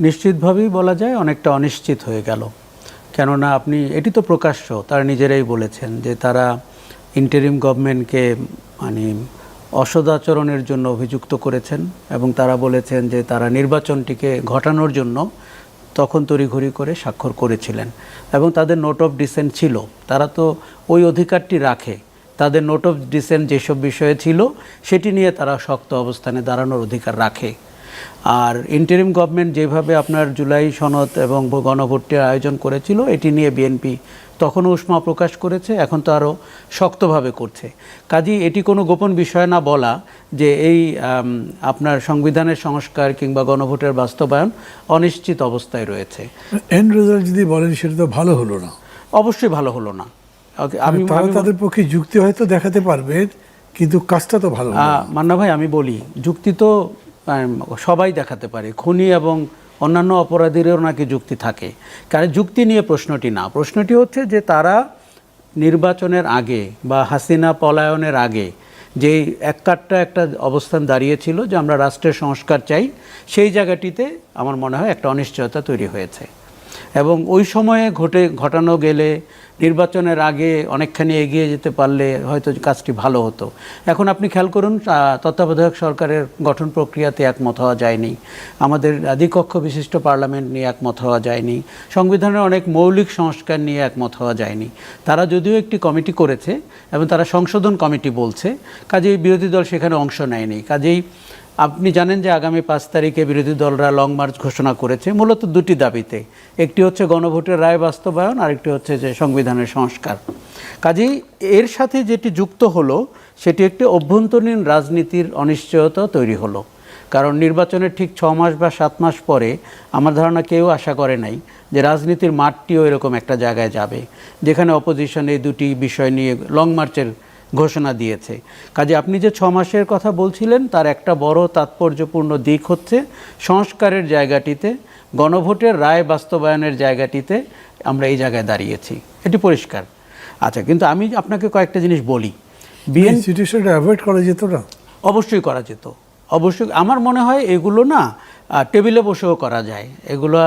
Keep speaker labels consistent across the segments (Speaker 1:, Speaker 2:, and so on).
Speaker 1: নিশ্চিতভাবেই বলা যায় অনেকটা অনিশ্চিত হয়ে গেল। কেননা আপনি এটি তো প্রকাশ্য, তারা নিজেরাই বলেছেন যে তারা ইন্টারিম গভর্নমেন্টকে মানে অসদাচরণের জন্য অভিযুক্ত করেছেন এবং তারা বলেছেন যে তারা নির্বাচনটিকে ঘটানোর জন্য তখন তড়িঘড়ি করে স্বাক্ষর করেছিলেন এবং তাদের নোট অফ ডিসেন্ট ছিল। তারা তো ওই অধিকারটি রাখে, তাদের নোট অফ ডিসেন্ট যেসব বিষয়ে ছিল সেটি নিয়ে তারা শক্ত অবস্থানে দাঁড়ানোর অধিকার রাখে। আর ইন্টারিম গভর্নমেন্ট যেভাবে আপনার জুলাই সনদ এবং গণভোটের আয়োজন করেছিল, এটি নিয়ে বিএনপি তখনও উষ্মা প্রকাশ করেছে, এখন তো আরও শক্তভাবে করছে। কাজেই এটি কোনো গোপন বিষয় না বলা যে এই আপনার সংবিধানের সংস্কার কিংবা গণভোটের বাস্তবায়ন অনিশ্চিত অবস্থায় রয়েছে।
Speaker 2: এন্ড রেজাল্ট যদি বলেন সেটা তো ভালো হলো না।
Speaker 1: অবশ্যই ভালো হলো না।
Speaker 2: আমি তাদের পক্ষে যুক্তি হয়তো দেখাতে পারবেন, কিন্তু কাজটা তো ভালো না।
Speaker 1: মান্না ভাই, আমি বলি যুক্তি তো সবাই দেখাতে পারে, খুনি এবং অন্যান্য অপরাধীরও নাকি যুক্তি থাকে। কারণ যুক্তি নিয়ে প্রশ্নটি না, প্রশ্নটি হচ্ছে যে তারা নির্বাচনের আগে বা হাসিনা পলায়নের আগে যে একটা অবস্থান দাঁড়িয়েছিল যে আমরা রাষ্ট্রের সংস্কার চাই, সেই জায়গাটিতে আমার মনে হয় একটা অনিশ্চয়তা তৈরি হয়েছে এবং ওই সময়ে ঘটানো গেলে নির্বাচনের আগে অনেকখানি এগিয়ে যেতে পারলে হয়তো কাজটি ভালো হতো। এখন আপনি খেয়াল করুন, তত্ত্বাবধায়ক সরকারের গঠন প্রক্রিয়াতে একমত হওয়া যায়নি, আমাদের দ্বিকক্ষ বিশিষ্ট পার্লামেন্ট নিয়ে একমত হওয়া যায়নি, সংবিধানের অনেক মৌলিক সংস্কার নিয়ে একমত হওয়া যায়নি। তারা যদিও একটি কমিটি করেছে এবং তারা সংশোধন কমিটি বলছে, কাজেই বিরোধী দল সেখানে অংশ নেয়নি। কাজেই আপনি জানেন যে আগামী ৫ তারিখে বিরোধী দলরা লং মার্চ ঘোষণা করেছে মূলত দুটি দাবিতে, একটি হচ্ছে গণভোটের রায় বাস্তবায়ন, আরেকটি হচ্ছে যে সংবিধানের সংস্কার। কাজেই এর সাথে যেটি যুক্ত হলো সেটি একটি অভ্যন্তরীণ রাজনীতির অনিশ্চয়তা তৈরি হলো। কারণ নির্বাচনের ঠিক 6 মাস বা 7 মাস পরে আমার ধারণা কেউ আশা করে নাই যে রাজনীতির মাঠটিও এরকম একটা জায়গায় যাবে যেখানে অপোজিশন এই দুটি বিষয় নিয়ে লং মার্চের ঘোষণা দিয়েছে। কাজে আপনি যে 6 মাসের কথা বলছিলেন তার একটা বড় তাৎপর্যপূর্ণ দিক হচ্ছে সংস্কারের জায়গাটিতে, গণভোটের রায় বাস্তবায়নের জায়গাটিতে আমরা এই জায়গায় দাঁড়িয়েছি, এটি পরিষ্কার। আচ্ছা, কিন্তু আমি আপনাকে কয়েকটা জিনিস বলি।
Speaker 2: সিচুয়েশনটা অ্যাভয়েড করা যেত না?
Speaker 1: অবশ্যই করা যেত, অবশ্যই। আমার মনে হয় এগুলো না টেবিলে বসেও করা যায়, এগুলো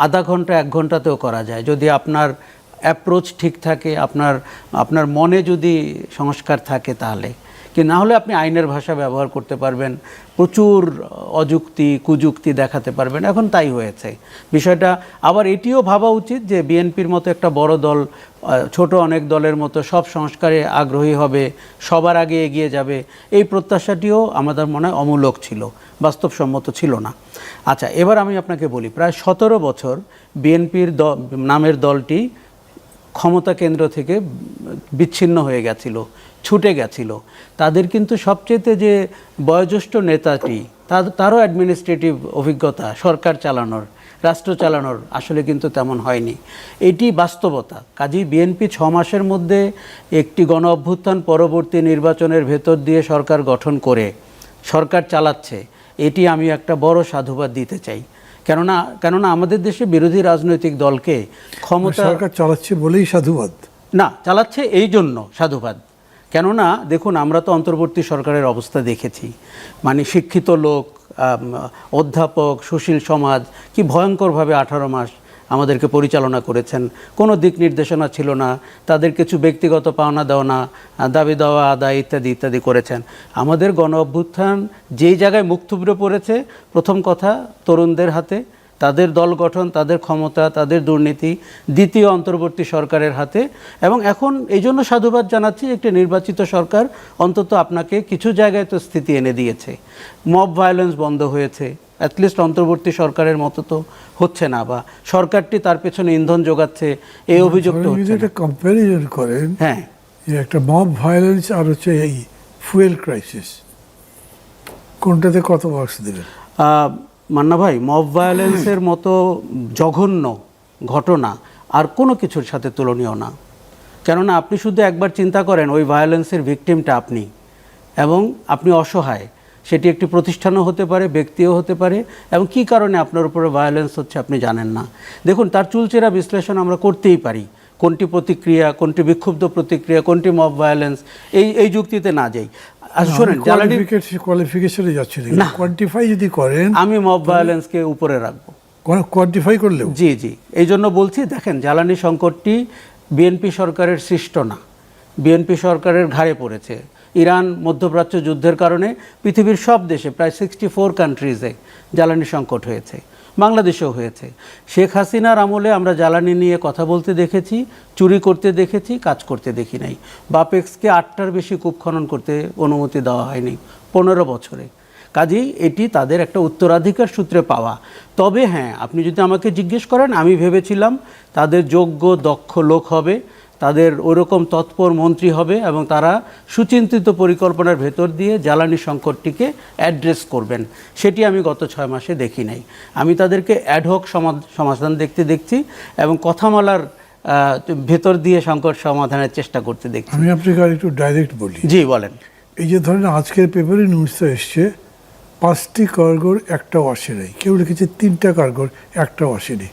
Speaker 1: আধা ঘন্টা 1 ঘন্টাতেও করা যায় যদি আপনার অ্যাপ্রোচ ঠিক থাকে, আপনার মনে যদি সংস্কার থাকে তাহলে। কি না হলে আপনি আইনের ভাষা ব্যবহার করতে পারবেন, প্রচুর অযুক্তি কুযুক্তি দেখাতে পারবেন। এখন তাই হয়েছে বিষয়টা। আবার এটিও ভাবা উচিত যে বিএনপির মতো একটা বড় দল ছোট অনেক দলের মতো সব সংস্কারে আগ্রহী হবে, সবার আগে এগিয়ে যাবে, এই প্রত্যাশাটিও আমাদের মনে হয় অমূলক ছিল, বাস্তবসম্মত ছিল না। আচ্ছা, এবার আমি আপনাকে বলি, প্রায় 17 বছর বিএনপির নামের দলটি ক্ষমতা কেন্দ্র থেকে বিচ্ছিন্ন হয়ে গেছিল, ছুটে গেছিল। তাদের কিন্তু সবচেয়ে যে বয়োজ্যেষ্ঠ নেতাটি তারও অ্যাডমিনিস্ট্রেটিভ অভিজ্ঞতা, সরকার চালানোর, রাষ্ট্র চালানোর আসলে কিন্তু তেমন হয়নি। এটি বাস্তবতা। কাজেই বিএনপি 6 মাসের মধ্যে একটি গণ অভ্যুত্থান পরবর্তী নির্বাচনের ভেতর দিয়ে সরকার গঠন করে সরকার চালাচ্ছে, এটি আমি একটা বড় সাধুবাদ দিতে চাই। কেননা আমাদের দেশে বিরোধী রাজনৈতিক দলকে ক্ষমতা
Speaker 2: সরকার চালাচ্ছে বলেই সাধুবাদ
Speaker 1: না, চালাচ্ছে এই জন্য সাধুবাদ। কেননা দেখুন, আমরা তো অন্তর্বর্তী সরকারের অবস্থা দেখেছি, মানে শিক্ষিত লোক, অধ্যাপক, সুশীল সমাজ কি ভয়ঙ্করভাবে 18 মাস আমাদেরকে পরিচালনা করেছেন। কোনো দিক নির্দেশনা ছিল না, তাদের কিছু ব্যক্তিগত পাওনা দেওয়া, দাবি দেওয়া আদায় ইত্যাদি ইত্যাদি করেছেন। আমাদের গণ অভ্যুত্থান যেই জায়গায় মুখ থুবড়ে পড়েছে, প্রথম কথা তরুণদের হাতে, তাদের দল গঠন, তাদের ক্ষমতা, তাদের দুর্নীতি, দ্বিতীয় অন্তর্বর্তী সরকারের হাতে। এবং এখন এই জন্য সাধুবাদ জানাচ্ছি, একটি নির্বাচিত সরকার অন্তত আপনাকে কিছু জায়গায় তো স্থিতি এনে দিয়েছে, মব ভায়োলেন্স বন্ধ হয়েছে, অ্যাটলিস্ট অন্তর্বর্তী সরকারের মতো তো হচ্ছে না, বা সরকারটি তার পেছনে ইন্ধন যোগাচ্ছে এই অভিযোগ তো হচ্ছে না।
Speaker 2: কম্প্যারিজন করেন, হ্যাঁ, একটা মব ভায়োলেন্স আর হচ্ছে এই ফুয়েল ক্রাইসিস, কোনটাতে কত মার্কস দিলেন?
Speaker 1: মান্না ভাই, মব ভায়োলেন্সের মতো জঘন্য ঘটনা আর কোনো কিছুর সাথে তুলনীয় না। কেননা আপনি শুধু একবার চিন্তা করেন ওই ভায়োলেন্সের ভিকটিমটা আপনি, এবং আপনি অসহায়, সেটি একটি প্রতিষ্ঠানও হতে পারে, ব্যক্তিও হতে পারে, এবং কী কারণে আপনার উপরে ভায়োলেন্স হচ্ছে আপনি জানেন না। দেখুন, তার চুলচেরা বিশ্লেষণ আমরা করতেই পারি, কোনটি প্রতিক্রিয়া, কোনটি বিক্ষুব্ধ প্রতিক্রিয়া, কোনটি মব ভায়োলেন্স, এই যুক্তিতে না যাই।
Speaker 2: শোনেন, কোয়ালিফিকেশনে যাচ্ছে না, কোয়ান্টিফাই যদি করেন,
Speaker 1: আমি মব ভায়োলেন্সকে উপরে রাখবো।
Speaker 2: কোয়ান্টিফাই করলেও।
Speaker 1: জি জি, এই জন্য বলছি, দেখেন জ্বালানি সংকটটি বিএনপি সরকারের সৃষ্ট না, বিএনপি সরকারের ঘাড়ে পড়েছে। ইরান মধ্যপ্রাচ্য যুদ্ধের কারণে পৃথিবীর সব দেশে প্রায় 64 কান্ট্রিজে জ্বালানি সংকট হয়েছে, বাংলাদেশেও হয়েছে। শেখ হাসিনার আমলে আমরা জ্বালানি নিয়ে কথা বলতে দেখেছি, চুরি করতে দেখেছি, কাজ করতে দেখি নাই। বাপেক্সকে 8টার বেশি কূপ খনন করতে অনুমতি দেওয়া হয়নি 15 বছরে। কাজেই এটি তাদের একটা উত্তরাধিকার সূত্রে পাওয়া। তবে হ্যাঁ, আপনি যদি আমাকে জিজ্ঞেস করেন, আমি ভেবেছিলাম তাদের যোগ্য দক্ষ লোক হবে, তাদের ওরকম তৎপর মন্ত্রী হবে এবং তারা সুচিন্তিত পরিকল্পনার ভেতর দিয়ে জ্বালানি সংকটটিকে অ্যাড্রেস করবেন। সেটি আমি গত 6 মাসে দেখি নাই। আমি তাদেরকে অ্যাডহক সমাধান দেখছি এবং কথামালার ভেতর দিয়ে সংকট সমাধানের চেষ্টা করতে দেখছি।
Speaker 2: আমি আপনাকে আর একটু ডাইরেক্ট বলি।
Speaker 1: জি বলেন।
Speaker 2: এই যে ধরেন আজকের পেপারে নিউজটা এসছে 5টি কার্গোর একটাও আসে নাই, কেউ লিখেছে 3টা কার্গোর একটাও আসেনি।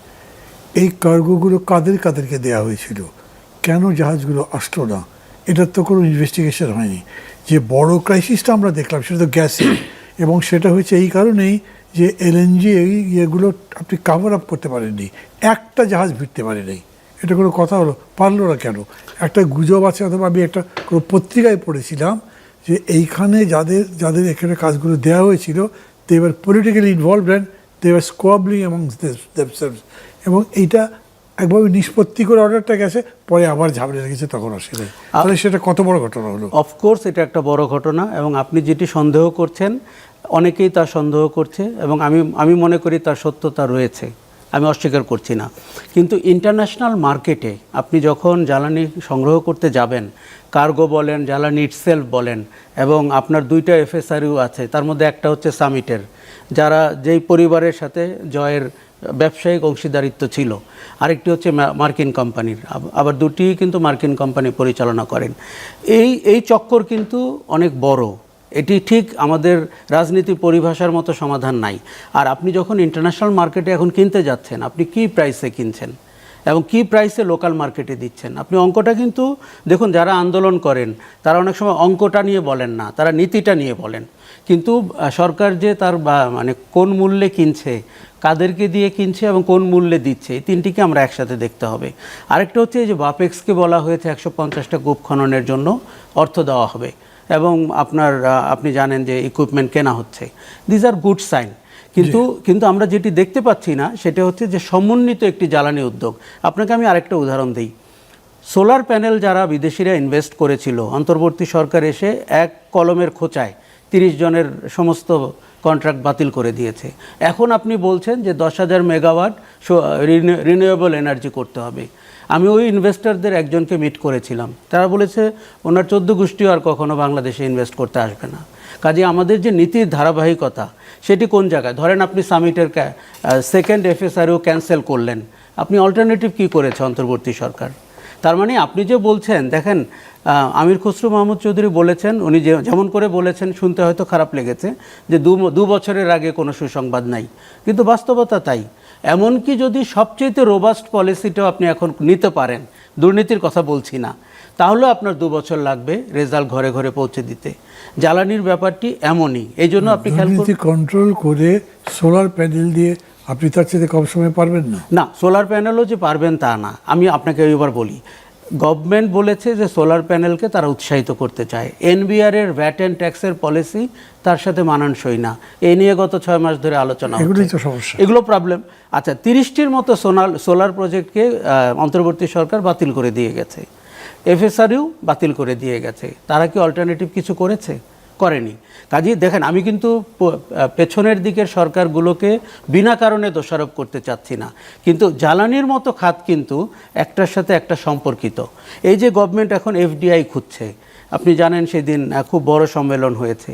Speaker 2: এই কার্গোগুলো কাদেরকে দেওয়া হয়েছিল, কেন জাহাজগুলো আসলো না, এটার তো কোনো ইনভেস্টিগেশন হয়নি। যে বড় ক্রাইসিসটা আমরা দেখলাম সেটা তো গ্যাসে, এবং সেটা হয়েছে এই কারণেই যে এলএনজি এই ইয়েগুলো আপনি কাভার আপ করতে পারেননি, একটা জাহাজ ভিড়তে পারেনি। এটা কোনো কথা হলো? পারলো না কেন? একটা গুজব আছে, অথবা আমি একটা কোনো পত্রিকায় পড়েছিলাম যে এইখানে যাদের এখানে কাজগুলো দেওয়া হয়েছিল, they were politically involved and they were squabbling amongst themselves, এবং এইটা একভাবে নিষ্পত্তি করে অর্ডারটা গেছে, পরে আবার ঝামেলা লেগেছে, তখন আসে নাই। তাহলে সেটা কত বড় ঘটনা হলো?
Speaker 1: অফকোর্স এটা একটা বড় ঘটনা, এবং আপনি যেটি সন্দেহ করছেন অনেকেই তার সন্দেহ করছে, এবং আমি মনে করি তার সত্যতা রয়েছে, আমি অস্বীকার করছি না। কিন্তু ইন্টারন্যাশনাল মার্কেটে আপনি যখন জ্বালানি সংগ্রহ করতে যাবেন, কার্গো বলেন, জ্বালানি ইটসেলফ বলেন, এবং আপনার 2টা এফএসআরইউ আছে, তার মধ্যে একটা হচ্ছে সামিটের, যারা যেই পরিবারের সাথে জয়ের ব্যবসায়িক অংশীদারিত্ব ছিল, আরেকটি হচ্ছে মার্কিন কোম্পানির, আবার দুটিই কিন্তু মার্কিন কোম্পানি পরিচালনা করেন। এই চক্কর কিন্তু অনেক বড়। এটি ঠিক আমাদের রাজনীতির পরিভাষার মতো সমাধান নাই। আর আপনি যখন ইন্টারন্যাশনাল মার্কেটে এখন কিনতে যাচ্ছেন, আপনি কি প্রাইসে কিনছেন এবং কি প্রাইসে লোকাল মার্কেটে দিচ্ছেন, আপনি অঙ্কটা কিন্তু দেখুন। যারা আন্দোলন করেন তারা অনেক সময় অঙ্কটা নিয়ে বলেন না, তারা নীতিটা নিয়ে বলেন। কিন্তু সরকার যে তার মানে কোন মূল্যে কিনছে, কাদেরকে দিয়ে কিনছে এবং কোন মূল্যে দিচ্ছে, এই তিনটিকে আমরা একসাথে দেখতে হবে। আরেকটা হচ্ছে যে বাপেক্সকে বলা হয়েছে 150টা কূপ খননের জন্য অর্থ দেওয়া হবে, এবং আপনি জানেন যে ইকুইপমেন্ট কেনা হচ্ছে। These are good sign. কিন্তু আমরা যেটি দেখতে পাচ্ছি না সেটা হচ্ছে যে সমন্বিত একটি জ্বালানি উদ্যোগ। আপনাকে আমি আরেকটা উদাহরণ দিই। সোলার প্যানেল যারা বিদেশিরা ইনভেস্ট করেছিল, অন্তর্বর্তী সরকার এসে এক কলমের খোঁচায় 30 জনের সমস্ত কন্ট্রাক্ট বাতিল করে দিয়েছে। এখন আপনি বলছেন যে 10,000 মেগাওয়াট রিনিউয়েবল এনার্জি করতে হবে। আমি ওই ইনভেস্টরদের একজনকে মিট করেছিলাম, তারা বলেছে ওনার 14 গোষ্ঠীও আর কখনো বাংলাদেশে ইনভেস্ট করতে আসবে না। কাজে আমাদের যে নীতির ধারাবাহিকতা সেটি কোন জায়গায়? ধরেন আপনি সামিটের সেকেন্ড এফএসআরও ক্যান্সেল করলেন, আপনি অল্টারনেটিভ কি করেছে অন্তর্বর্তী সরকার? তার মানে আপনি যে বলছেন, দেখেন আমির খসরু মাহমুদ চৌধুরী বলেছেন, উনি যেমন করে বলেছেন শুনতে হয়তো খারাপ লেগেছে যে 2 বছরের আগে কোনো সুসংবাদ নাই, কিন্তু বাস্তবতা তাই। এমনকি যদি সবচেয়ে রোবাস্ট পলিসিটাও আপনি এখন নিতে পারেন, দুর্নীতির কথা বলছি না, তাহলেও আপনার 2 বছর লাগবে রেজাল্ট ঘরে ঘরে পৌঁছে দিতে। জ্বালানির ব্যাপারটি এমনই, এই জন্য আপনি
Speaker 2: কন্ট্রোল করে সোলার প্যানেল দিয়ে আপনি তার চেয়ে কম সময় পারবেন না।
Speaker 1: না, সোলার প্যানেলও যে পারবেন তা না। আমি আপনাকে এবার বলি, গভর্নমেন্ট বলেছে যে সোলার প্যানেলকে তারা উৎসাহিত করতে চায়। এনবিআর এর ভ্যাট অ্যান্ড ট্যাক্সের পলিসি তার সাথে মানানসই না। এই নিয়ে গত 6 মাস ধরে আলোচনা হচ্ছে, এগুলো প্রবলেম। আচ্ছা, 30টির মতো সোলার প্রজেক্টকে অন্তর্বর্তী সরকার বাতিল করে দিয়ে গেছে, এফএসআরইউ বাতিল করে দিয়ে গেছে। তারা কি অল্টারনেটিভ কিছু করেছে? করেনি। কাজেই দেখেন, আমি কিন্তু পেছনের দিকের সরকারগুলোকে বিনা কারণে দোষারোপ করতে চাচ্ছি না, কিন্তু জ্বালানির মতো খাত কিন্তু একটার সাথে একটা সম্পর্কিত। এই যে গভর্নমেন্ট এখন এফডিআই খুঁজছে, আপনি জানেন সেদিন খুব বড় সম্মেলন হয়েছে।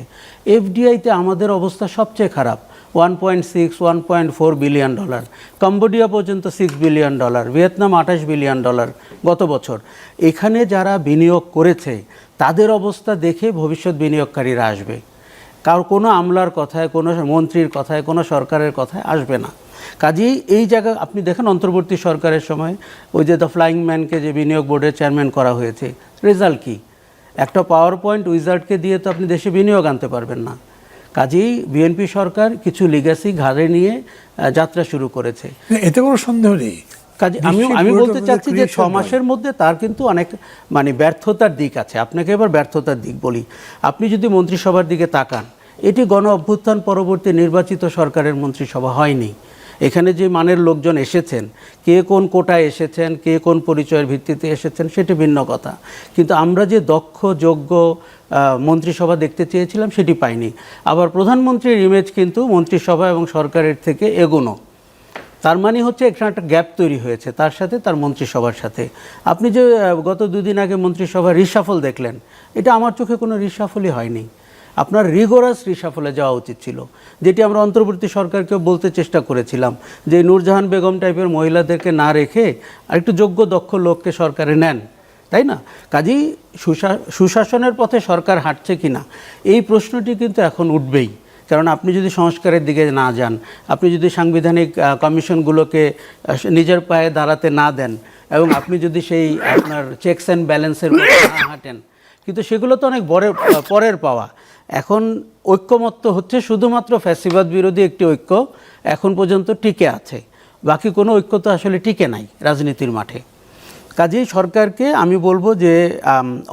Speaker 1: এফডিআইতে আমাদের অবস্থা সবচেয়ে খারাপ। 1.4 বিলিয়ন ডলার, কম্বোডিয়া পর্যন্ত $6 বিলিয়ন, ভিয়েতনাম $28 বিলিয়ন গত বছর। এখানে যারা বিনিয়োগ করেছে তাদের অবস্থা দেখে ভবিষ্যৎ বিনিয়োগকারীরা আসবে। কোনো আমলার কথায়, কোনো মন্ত্রীর কথায়, কোনো সরকারের কথায় আসবে না। কাজেই এই জায়গা আপনি দেখেন, অন্তর্বর্তী সরকারের সময় ওই যে দ্য ফ্লাইং ম্যানকে যে বিনিয়োগ বোর্ডের চেয়ারম্যান করা হয়েছে, রেজাল্ট কি? একটা পাওয়ার পয়েন্ট উইজার্ডকে দিয়ে তো আপনি দেশে বিনিয়োগ আনতে পারবেন না। কাজেই বিএনপি সরকার কিছু লিগ্যাসি ঘাড়ে নিয়ে যাত্রা শুরু করেছে।
Speaker 2: এতে কোনো সন্দেহ নেই।
Speaker 1: কাজে আমি বলতে চাচ্ছি যে 6 মাসের মধ্যে তার কিন্তু অনেক মানে ব্যর্থতার দিক আছে। আপনাকে এবার ব্যর্থতার দিক বলি। আপনি যদি মন্ত্রিসভার দিকে তাকান, এটি গণ অভ্যুত্থান পরবর্তী নির্বাচিত সরকারের মন্ত্রিসভা হয়নি। এখানে যে মানের লোকজন এসেছেন, কে কোন কোটায় এসেছেন, কে কোন পরিচয়ের ভিত্তিতে এসেছেন, সেটি ভিন্ন কথা। কিন্তু আমরা যে দক্ষ যোগ্য মন্ত্রিসভা দেখতে চেয়েছিলাম সেটি পাইনি। আবার প্রধানমন্ত্রীর ইমেজ কিন্তু মন্ত্রিসভা এবং সরকারের থেকে এগোনো। তার মানে হচ্ছে এখানে একটা গ্যাপ তৈরি হয়েছে তার সাথে, তার মন্ত্রিসভার সাথে। আপনি যে গত 2 দিন আগে মন্ত্রিসভা রিশাফল দেখলেন, এটা আমার চোখে কোনো রিশাফলই হয়নি। আপনার রিগোরাস রিশাফলে যাওয়া উচিত ছিল, যেটি আমরা অন্তর্বর্তী সরকারকেও বলতে চেষ্টা করেছিলাম যে নূরজাহান বেগম টাইপের মহিলাদেরকে না রেখে আরেকটু যোগ্য দক্ষ লোককে সরকারে নেন, তাই না? কাজেই সুশাসনের পথে সরকার হাঁটছে কি না, এই প্রশ্নটি কিন্তু এখন উঠবেই। কারণ আপনি যদি সংস্কারের দিকে না যান, আপনি যদি সাংবিধানিক কমিশনগুলোকে নিজের পায়ে দাঁড়াতে না দেন, এবং আপনি যদি সেই আপনার চেকস অ্যান্ড ব্যালেন্সের পথে না হাঁটেন, কিন্তু সেগুলো তো অনেক পরের পাওয়া। এখন ঐক্যমত্য হচ্ছে শুধুমাত্র ফ্যাসিবাদ বিরোধী একটি ঐক্য এখন পর্যন্ত টিকে আছে, বাকি কোনো ঐক্য তো আসলে টিকে নাই রাজনীতির মাঠে। কাজেই সরকারকে আমি বলবো যে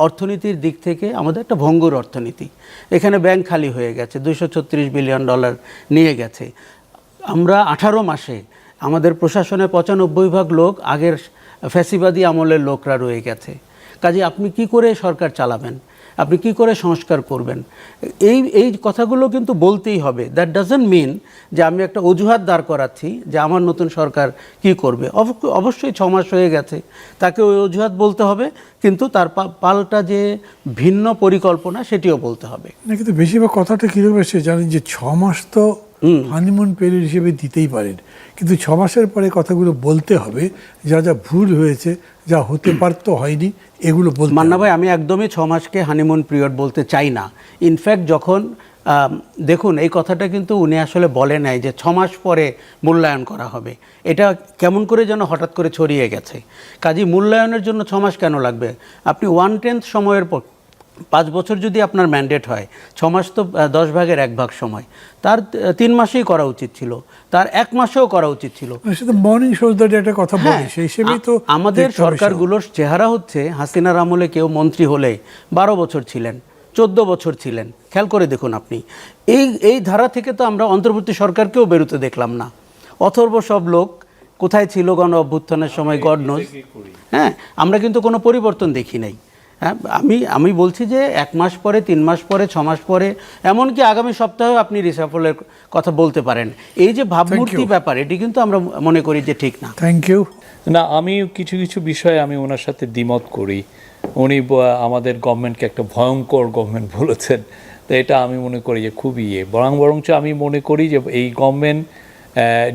Speaker 1: অর্থনীতির দিক থেকে আমাদের একটা ভঙ্গুর অর্থনীতি, এখানে ব্যাংক খালি হয়ে গেছে, $236 বিলিয়ন নিয়ে গেছে। আমরা 18 মাসে আমাদের প্রশাসনে 95% লোক আগের ফ্যাসিবাদী আমলের লোকরা রয়ে গেছে। কাজে আপনি কি করে সরকার চালাবেন, আপনি কি করে সংস্কার করবেন, এই কথাগুলো কিন্তু বলতেই হবে। দ্যাট ডাজন্ট মিন যে আমি একটা অজুহাত দাঁড় করাচ্ছি যে আমার নতুন সরকার কি করবে। অবশ্যই 6 মাস হয়ে গেছে, তাকে ওই অজুহাত বলতে হবে, কিন্তু তার পাল্টা যে ভিন্ন পরিকল্পনা সেটিও বলতে হবে।
Speaker 2: না, কিন্তু বেশিরভাগ কথাটা কীরকম এসে জানেন যে 6 মাস তো হানিমুন পিরিয়ড হিসেবে দিতেই পারেন, কিন্তু 6 মাসের পরে কথাগুলো বলতে হবে, যা যা ভুল হয়েছে, যা হতে পারতো হয়নি, এগুলো বলতে।
Speaker 1: মান্না ভাই, আমি একদমই 6 মাসকে হানিমুন পিরিয়ড বলতে চাই না। ইনফ্যাক্ট যখন দেখুন এই কথাটা কিন্তু উনি আসলে বলে নাই যে 6 মাস পরে মূল্যায়ন করা হবে, এটা কেমন করে যেন হঠাৎ করে ছড়িয়ে গেছে। কাজেই মূল্যায়নের জন্য 6 মাস কেন লাগবে? আপনি 1/10 সময়ের পর 5 বছর যদি আপনার ম্যান্ডেট হয়, 6 মাস তো 10 ভাগের 1 ভাগ সময়, তার 3 মাসেই করা উচিত ছিল, তার 1 মাসেও করা উচিত ছিল।
Speaker 2: সেটা মর্নিং শোজ দ্যাট একটা কথা বলি, সেই হিসেবেই তো
Speaker 1: আমাদের সরকারগুলোর চেহারা হচ্ছে, হাসিনার আমলে কেউ মন্ত্রী হলে 12 বছর ছিলেন, 14 বছর ছিলেন, খেয়াল করে দেখুন আপনি। এই ধারা থেকে তো আমরা অন্তর্বর্তী সরকারকেও বেরোতে দেখলাম না। অথর্ব সব লোক কোথায় ছিল গণ অভ্যুত্থানের সময়, গড নোজ। হ্যাঁ, আমরা কিন্তু কোনো পরিবর্তন দেখি নাই। হ্যাঁ, আমি বলছি যে 1 মাস পরে, 3 মাস পরে, 6 মাস পরে, এমনকি আগামী সপ্তাহে আপনি রিসাফলের কথা বলতে পারেন। এই যে ভাবমূর্তি ব্যাপার, এটি কিন্তু আমরা মনে করি যে ঠিক না।
Speaker 2: Thank you.
Speaker 3: না, আমি কিছু কিছু বিষয়ে আমি ওনার সাথে দ্বিমত করি। উনি আমাদের গভর্নমেন্টকে একটা ভয়ঙ্কর গভর্নমেন্ট বলেছেন, তো এটা আমি মনে করি যে খুবই বরঞ্চ আমি মনে করি যে এই government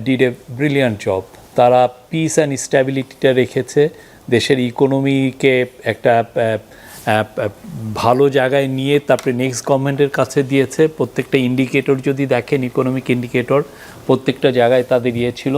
Speaker 3: did A brilliant job. তারা পিস অ্যান্ড স্ট্যাবিলিটিটা রেখেছে, দেশের ইকোনমিকে একটা ভালো জায়গায় নিয়ে তারপরে নেক্সট গভর্নমেন্টের কাছে দিয়েছে। প্রত্যেকটা ইন্ডিকেটর যদি দেখেন, ইকোনমিক ইন্ডিকেটর প্রত্যেকটা জায়গায় তাদের ছিল,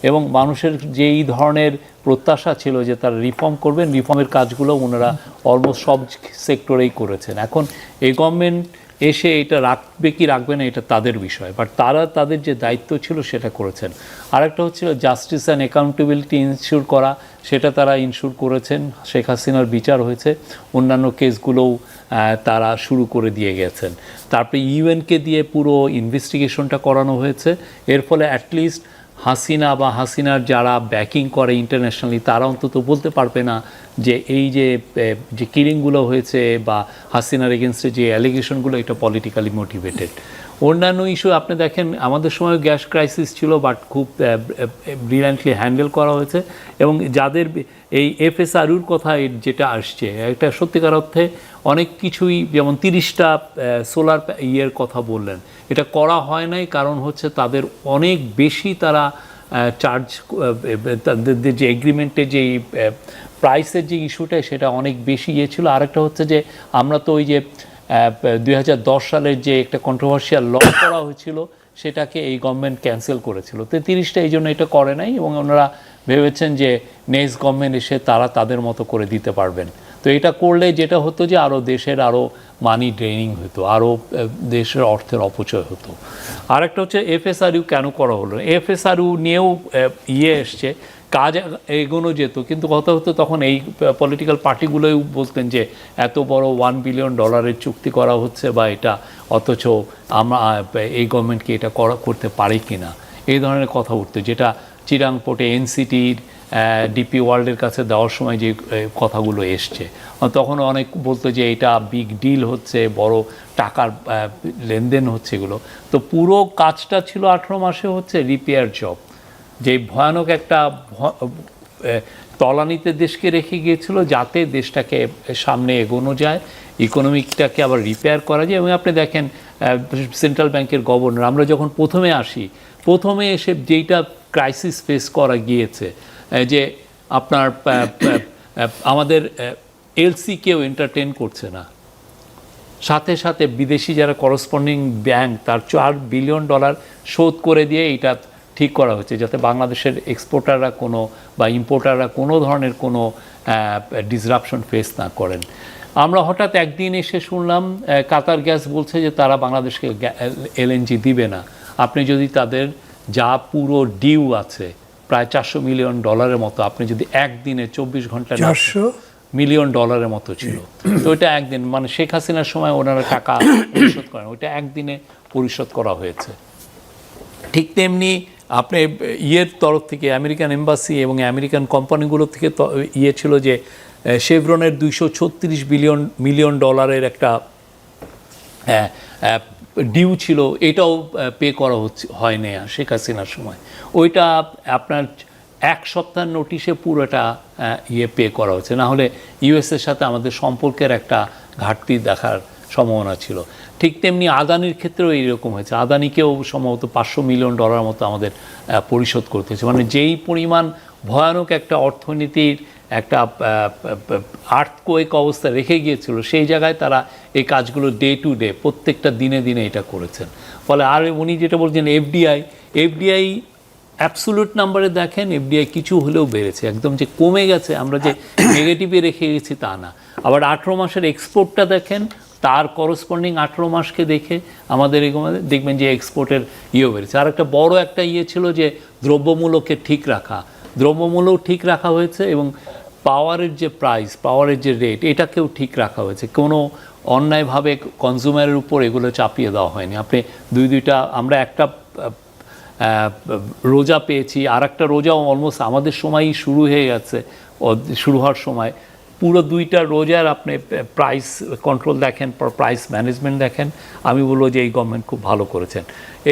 Speaker 3: এবং মানুষের যেই ধরনের প্রত্যাশা ছিল যে তারা রিফর্ম করবেন, রিফর্মের কাজগুলো ওনারা অলমোস্ট সব সেক্টরেই করেছেন। এখন এই গভর্নমেন্ট এসে এটা রাখবে কি রাখবে না এটা তাদের বিষয়, বাট তারা তাদের যে দায়িত্ব ছিল সেটা করেছেন। আরেকটা হচ্ছিল জাস্টিস অ্যান্ড অ্যাকাউন্টেবিলিটি ইনশিওর করা, সেটা তারা ইনশিওর করেছেন। শেখ হাসিনার বিচার হয়েছে, অন্যান্য কেসগুলোও তারা শুরু করে দিয়ে গেছেন। তারপরে ইউএনকে দিয়ে পুরো ইনভেস্টিগেশনটা করানো হয়েছে। এর ফলে অ্যাটলিস্ট হাসিনা বা হাসিনার যারা ব্যাকিং করে ইন্টারন্যাশনালি, তারা অন্তত বলতে পারবে না যে এই যে কিলিংগুলো হয়েছে বা হাসিনার এগেনস্টে যে অ্যালিগেশনগুলো, এটা পলিটিক্যালি মোটিভেটেড। অন্যান্য ইস্যু আপনি দেখেন, আমাদের সময় গ্যাস ক্রাইসিস ছিল, বাট খুব ব্রিলিয়ান্টলি হ্যান্ডেল করা হয়েছে। এবং যাদের এই এফএসআরইউর কথা যেটা আসছে, একটা সত্যিকার অর্থে অনেক কিছুই, যেমন 30টা সোলার ইয়ের কথা বললেন, এটা করা হয় নাই, কারণ হচ্ছে তাদের অনেক বেশি তারা চার্জ, তাদের যে এগ্রিমেন্টে যে প্রাইসের যে ইস্যুটা, সেটা অনেক বেশি ছিল। আরেকটা হচ্ছে যে আমরা তো ওই যে 2010 সালের যে একটা কন্ট্রোভার্সিয়াল ল করা হয়েছিল, সেটাকে এই গভর্নমেন্ট ক্যান্সেল করেছিল। তো 30টা এই জন্য এটা করে নাই, এবং ওনারা ভেবেছেন যে নেক্সট গভর্নমেন্ট এসে তারা তাদের মতো করে দিতে পারবেন। তো এটা করলে যেটা হতো যে আরও দেশের আরও মানি ড্রেনিং হতো, আরও দেশের অর্থের অপচয় হতো। আর একটা হচ্ছে এফএসআরইউ কেন করা হলো, এফএসআরইউ নিয়েও এসছে, কাজ এগোনো যেত, কিন্তু কথা হতো তখন এই পলিটিক্যাল পার্টিগুলোই বলতেন যে এত বড় $1 বিলিয়ন চুক্তি করা হচ্ছে বা এটা, অথচ আমরা এই গভর্নমেন্টকে এটা করতে পারি কি না, এই ধরনের কথা উঠতো, যেটা চিরাং পোর্টে এনসিটির ডিপি ওয়ার্ল্ডের কাছে দেওয়ার সময় যে কথাগুলো এসছে, তখন অনেক বলতো যে এটা বিগ ডিল হচ্ছে, বড় টাকার লেনদেন হচ্ছে এগুলো। তো পুরো কাজটা ছিল 18 মাসে হচ্ছে রিপেয়ার জব, যে ভয়ানক একটা তলানিতে দেশকে রেখে গিয়েছিল, যাতে দেশটাকে সামনে এগোনো যায়, ইকোনমিকটাকে আবার রিপেয়ার করা যায়। এবং আপনি দেখেন সেন্ট্রাল ব্যাংকের গভর্নর, আমরা যখন প্রথমে এসে যেইটা ক্রাইসিস ফেস করা গিয়েছে, যে আপনার আমাদের এলসি কেউ এন্টারটেন করছে না, সাথে সাথে বিদেশি যারা করসপন্ডিং ব্যাংক তার $4 বিলিয়ন শোধ করে দিয়ে এটা ঠিক করা হচ্ছে, যাতে বাংলাদেশের এক্সপোর্টাররা কোনো বা ইম্পোর্টাররা কোনো ধরনের কোনো ডিসরাপশন ফেস না করেন। আমরা হঠাৎ একদিন এসে শুনলাম কাতার গ্যাস বলছে যে তারা বাংলাদেশকে এলএনজি দিবে না। আপনি যদি তাদের যা পুরো ডিউ আছে প্রায় $400 মিলিয়ন মতো, আপনি যদি একদিনে 24 ঘন্টা, $400 মিলিয়ন মতো ছিল, তো ওইটা একদিন, মানে শেখ হাসিনার সময় ওনারা টাকা পরিশোধ করেন, ওইটা একদিনে পরিশোধ করা হয়েছে। ঠিক তেমনি আপনি ইয়ের তরফ থেকে আমেরিকান এম্বাসি এবং আমেরিকান কোম্পানিগুলো থেকে ছিল যে শেভরনের $236 মিলিয়ন একটা ডিউ ছিল, এটাও পে করা হয়নি শেখ হাসিনার সময়। ওইটা আপনার 1 সপ্তাহের নোটিশে পুরোটা পে করা হচ্ছে, না হলে ইউএসের সাথে আমাদের সম্পর্কের একটা ঘাটতি দেখার সম্ভাবনা ছিল। ঠিক তেমনি আদানির ক্ষেত্রেও এইরকম হয়েছে, আদানিকেও সম্ভবত $500 মিলিয়ন মতো আমাদের পরিশোধ করতে হয়েছে। মানে যেই পরিমাণ ভয়ানক একটা অর্থনীতির একটা আর্থকোয়েক অবস্থা রেখে গিয়েছিল, সেই জায়গায় তারা এই কাজগুলো ডে টু ডে প্রত্যেকটা দিনে দিনে এটা করেছেন। ফলে আর উনি যেটা বলছেন এফডিআই অ্যাবসোলিউট নাম্বারে দেখেন এফডিআই কিছু হলেও বেড়েছে, একদম যে কমে গেছে আমরা যে নেগেটিভে রেখে গেছি তা না। আবার 18 মাসের এক্সপোর্টটা দেখেন, তার করসপন্ডিং 18 মাসকে দেখে আমাদের দেখবেন যে এক্সপোর্টের বেড়েছে। আর একটা বড় একটা ছিল যে দ্রব্যমূল্যকে ঠিক রাখা, দ্রব্যমূল্যও ঠিক রাখা হয়েছে, এবং পাওয়ারের যে প্রাইস, পাওয়ারের যে রেট, এটাকেও ঠিক রাখা হয়েছে। কোনো অন্যায়ভাবে কনজিউমারের উপর এগুলো চাপিয়ে দেওয়া হয়নি। আপনি দুইটা, আমরা একটা রোজা পেয়েছি, আর একটা রোজাও অলমোস্ট আমাদের সময়ই শুরু হয়ে গেছে, শুরু হওয়ার সময় পুরো 2টা রোজার আপনি প্রাইস কন্ট্রোল দেখেন, প্রাইস ম্যানেজমেন্ট দেখেন, আমি বলবো যে এই গভর্নমেন্ট খুব ভালো করেছেন।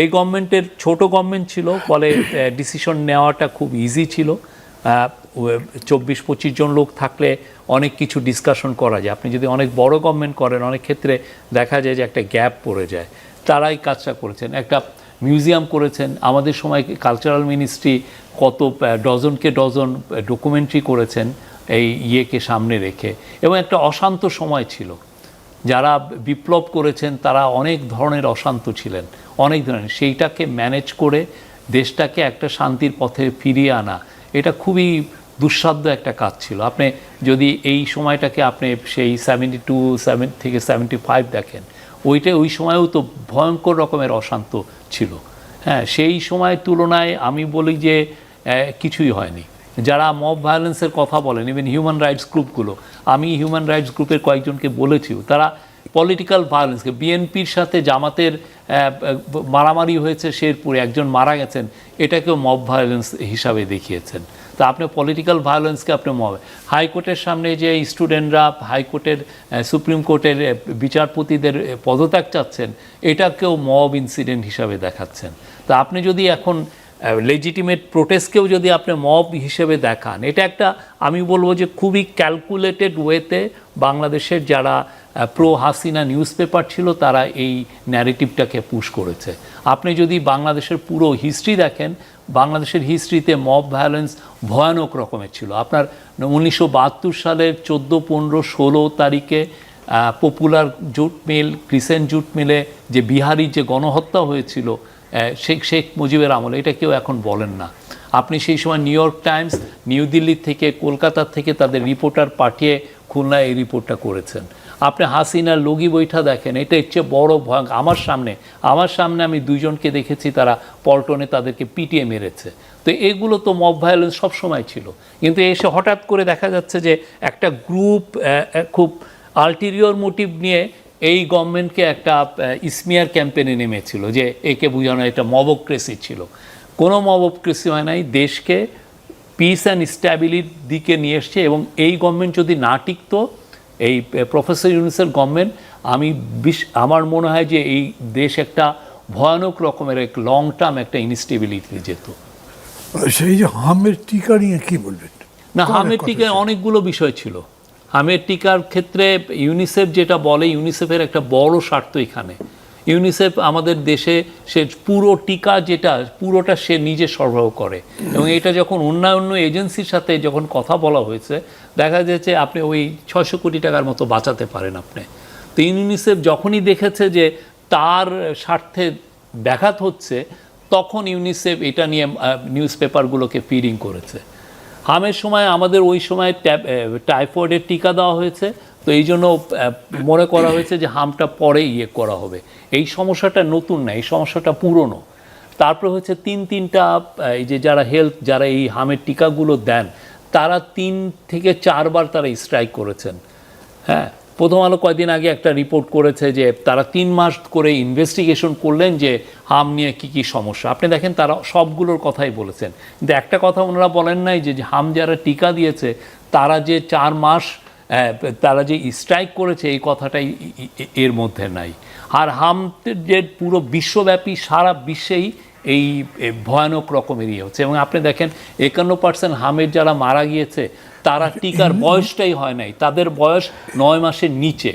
Speaker 3: এই গভর্নমেন্টের ছোট গভর্নমেন্ট ছিল, ফলে ডিসিশন নেওয়াটা খুব ইজি ছিল। 24-25 জন লোক থাকলে অনেক কিছু ডিসকাশন করা যায়। আপনি যদি অনেক বড় গভর্নমেন্ট করেন, অনেক ক্ষেত্রে দেখা যায় যে একটা গ্যাপ পড়ে যায়। তারাই কাজটা করেছেন, একটা মিউজিয়াম করেছেন। আমাদের সময় কালচারাল মিনিস্ট্রি কত ডজনকে ডজন ডকুমেন্টারি করেছেন এই ইয়েকে সামনে রেখে, এবং একটা অশান্ত সময় ছিল। যারা বিপ্লব করেছেন তারা অনেক ধরনের অশান্ত ছিলেন, অনেক ধরনের, সেইটাকে ম্যানেজ করে দেশটাকে একটা শান্তির পথে ফিরিয়ে আনা, এটা খুবই দুঃসাধ্য একটা কাজ ছিল। আপনি যদি এই সময়টাকে আপনি সেই 72 থেকে 75 দেখেন, ওই সময়ও তো ভয়ঙ্কর রকমের অশান্ত ছিল। হ্যাঁ, সেই সময়ের তুলনায় আমি বলি যে কিছুই হয়নি। যারা মব ভায়োলেন্সের কথা বলেন, ইভেন হিউম্যান রাইটস গ্রুপগুলো, আমি হিউম্যান রাইটস গ্রুপের কয়েকজনকে বলেছিও, তারা পলিটিক্যাল ভায়োলেন্সকে, বিএনপির সাথে জামাতের মারামারি হয়েছে শেরপুরে, একজন মারা গেছেন, এটাকেও মব ভায়োলেন্স হিসাবে দেখিয়েছেন। তা আপনি পলিটিক্যাল ভায়োলেন্সকে আপনি মব, হাইকোর্টের সামনে যে স্টুডেন্টরা হাইকোর্টের সুপ্রিম কোর্টের বিচারপতিদের পদত্যাগ চাচ্ছেন, এটাকেও মব ইনসিডেন্ট হিসাবে দেখাচ্ছেন। তা আপনি যদি এখন লেজিটিমেট প্রোটেস্টকেও যদি আপনি মব হিসেবে দেখান, এটা একটা, আমি বলবো যে খুবই ক্যালকুলেটেড ওয়েতে বাংলাদেশের যারা প্রো হাসিনা নিউজ পেপার ছিল তারা এই ন্যারেটিভটাকে পুশ করেছে। আপনি যদি বাংলাদেশের পুরো হিস্ট্রি দেখেন, বাংলাদেশের হিস্ট্রিতে মব ভায়োলেন্স ভয়ানক রকমের ছিল। আপনার 1972 সালের 14, 15, 16 তারিখে popular jute mill, crescent jute মিলে যে বিহারি যে গণহত্যা হয়েছিল শেখ মুজিবের আমলে, এটা কেউ এখন বলেন না। আপনি সেই সময় new York Times, new Delhi থেকে, কলকাতা থেকে তাদের রিপোর্টার পাঠিয়ে খুলনায় এই রিপোর্টটা করেছেন। আপনি হাসিনার লগি বইটা দেখেন, এটা এর চেয়ে বড় ভয়ঙ্কর। আমার সামনে আমি দুইজনকে দেখেছি, তারা পল্টনে তাদেরকে পিটিয়ে মেরেছে। তো এগুলো তো মব ভায়োলেন্স সবসময় ছিল, কিন্তু এসে হঠাৎ করে দেখা যাচ্ছে যে একটা গ্রুপ খুব আলটিরিয়র মোটিভ নিয়ে এই গভর্নমেন্টকে একটা ইসমিয়ার ক্যাম্পেনে নেমেছিল, যে একে বোঝানো একটা মবক্রেসি ছিল। কোনো মবক্রেসি হয় নাই, দেশকে পিস অ্যান্ড স্ট্যাবিলিটির দিকে নিয়ে এসছে। এবং এই গভর্নমেন্ট যদি না টিকতো, এই প্রফেসর ইউনূসের গভর্নমেন্ট, আমার মনে হয় যে এই দেশ একটা ভয়ানক রকমের এক লং টার্ম একটা ইনস্টেবিলিটি যেত।
Speaker 2: সেই যে হামের টিকা নিয়ে কি বলবেন?
Speaker 3: না, হামের টিকায় অনেকগুলো বিষয় ছিল। হামের টিকার ক্ষেত্রে ইউনিসেফ যেটা বলে, ইউনিসেফের একটা বড় স্বার্থ এখানে। ইউনিসেফ আমাদের দেশে সে পুরো টিকা যেটা পুরোটা সে নিজে সরবরাহ করে, এবং এটা যখন অন্যান্য এজেন্সির সাথে যখন কথা বলা হয়েছে, দেখা যাচ্ছে আপনি ওই 600 কোটি টাকার মতো বাঁচাতে পারেন আপনি। তো ইউনিসেফ যখনই দেখেছে যে তার স্বার্থে ব্যাঘাত হচ্ছে, তখন ইউনিসেফ এটা নিয়ে নিউজ পেপারগুলোকে ফিডিং করেছে। হামের সময় আমাদের ওই সময় টাইফয়েডের টিকা দেওয়া হয়েছে, তো এই জন্য মনে করা হয়েছে যে হামটা পরে করা হবে। এই সমস্যাটা নতুন না, এই সমস্যাটা পুরনো। তারপরে হচ্ছে তিনটা এই যে যারা এই হামের টিকাগুলো দেন, তারা 3 থেকে 4 বার তারা স্ট্রাইক করেছেন। হ্যাঁ, প্রথম আলো কয়েকদিন আগে একটা রিপোর্ট করেছে যে তারা 3 মাস করে ইনভেস্টিগেশন করলেন যে হাম নিয়ে কি সমস্যা। আপনি দেখেন তারা সবগুলোর কথাই বলেছেন, কিন্তু একটা কথা ওনারা বলেন নাই যে হাম যারা টিকা দিয়েছে তারা যে 4 মাস তারা যে স্ট্রাইক করেছে, এই কথাটাই এর মধ্যে নাই। আর হাম যে পুরো বিশ্বব্যাপী সারা বিশ্বেই এই ভয়ানক রকমের হচ্ছে। এবং আপনি দেখেন 51% হামের যারা মারা গিয়েছে, তারা টিকার বয়সটাই হয় নাই, তাদের বয়স 9 মাসের নিচে।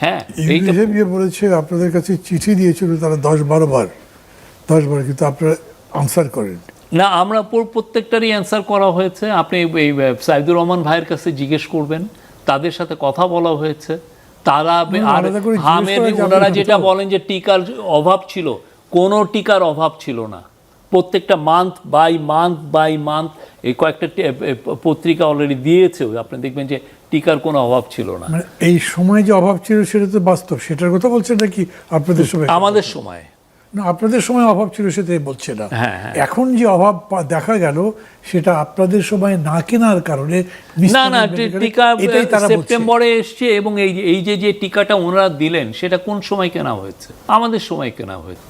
Speaker 3: হ্যাঁ,
Speaker 2: ইউনিসেফ বলেছে আপনাদের কাছে চিঠি দিয়েছিল তারা 10-12 বার, কিন্তু আপনারা আনসার করেন
Speaker 3: না। আমরা প্রত্যেকটারই অ্যান্সার করা হয়েছে। আপনি এই সাইদুর রহমান ভাইয়ের কাছে জিজ্ঞেস করবেন, তাদের সাথে কথা বলা হয়েছে। তারা আর হামের ওনারা যেটা বলেন যে টিকার অভাব ছিল, কোনো টিকার অভাব ছিল না। প্রত্যেকটা মান্থ বাই মান্থ এই কয়েকটা পত্রিকা অলরেডি দিয়েছে, আপনি দেখবেন যে টিকার কোনো অভাব ছিল না।
Speaker 2: এই সময় যে অভাব ছিল সেটা তো বাস্তব, সেটার কথা বলছেন নাকি আপনাদের সময়?
Speaker 3: আমাদের সময়
Speaker 2: না, আপনাদের সময় অভাব ছিল সেটাই বলছে না।
Speaker 3: হ্যাঁ।
Speaker 2: এখন যে অভাব দেখা গেল সেটা আপনাদের সময় না কেনার কারণে।
Speaker 3: না, টিকা সেপ্টেম্বরে এসছে, এবং এই যে টিকাটা ওনারা দিলেন সেটা কোন সময় কেনা হয়েছে? আমাদের সময় কেনা হয়েছে।